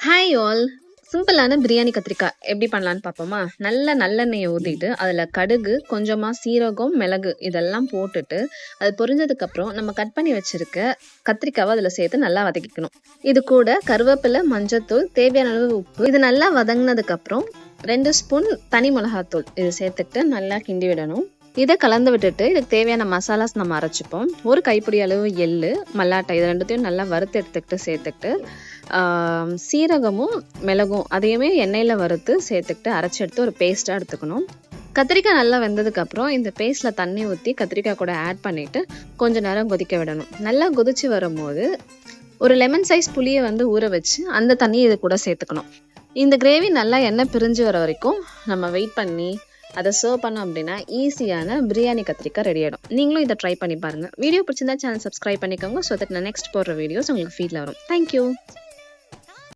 Hi all. சிம்பிளான பிரியாணி கத்திரிக்காய் எப்படி பண்ணலான்னு பார்ப்போமா? நல்லெண்ணெயை ஊற்றிட்டு அதில் கடுகு, கொஞ்சமாக சீரகம், மிளகு இதெல்லாம் போட்டுட்டு அது பொரிஞ்சதுக்கப்புறம் நம்ம கட் பண்ணி வச்சுருக்க கத்திரிக்காவை அதில் சேர்த்து நல்லா வதக்கிக்கணும். இது கூட கருவேப்பிலை, மஞ்சத்தூள், தேவையான அளவு உப்பு இது நல்லா வதங்கினதுக்கப்புறம் 2 ஸ்பூன் தனி மிளகாத்தூள் இது சேர்த்துக்கிட்டு நல்லா கிண்டி விடணும். இதை கலந்து விட்டுட்டு இதுக்கு தேவையான மசாலாஸ் நம்ம அரைச்சிப்போம். ஒரு கைப்பிடி அளவு எள்ளு, மல்லாட்டை இது ரெண்டுத்தையும் நல்லா வறுத்து சேர்த்துக்கிட்டு சீரகமும் மிளகும் அதையுமே எண்ணெயில் வறுத்து சேர்த்துக்கிட்டு அரைச்சி எடுத்து ஒரு பேஸ்ட்டாக எடுத்துக்கணும். கத்திரிக்காய் நல்லா வெந்ததுக்கப்புறம் இந்த பேஸ்ட்டில் தண்ணி ஊற்றி கத்திரிக்காய் கூட ஆட் பண்ணிவிட்டு கொஞ்சம் நேரம் கொதிக்க விடணும். நல்லா கொதிச்சு வரும்போது ஒரு லெமன் சைஸ் புளியை ஊற வச்சு அந்த தண்ணியை இது கூட சேர்த்துக்கணும். இந்த கிரேவி நல்லா எண்ணெய் பிரிஞ்சு வர வரைக்கும் நம்ம வெயிட் பண்ணி அதை சர்வ் பண்ணோம் அப்படின்னா ஈஸியான பிரியாணி கத்திரிக்காய் ரெடி ஆகிடும். நீங்களும் இதை ட்ரை பண்ணி பாருங்கள். வீடியோ பிடிச்சிருந்தா சேனல் சப்ஸ்கிரைப் பண்ணிக்கோங்க. ஸோ தட் நான் நெக்ஸ்ட் போடுற வீடியோஸ் உங்களுக்கு ஃபீல்டில் வரும். தேங்க்யூ.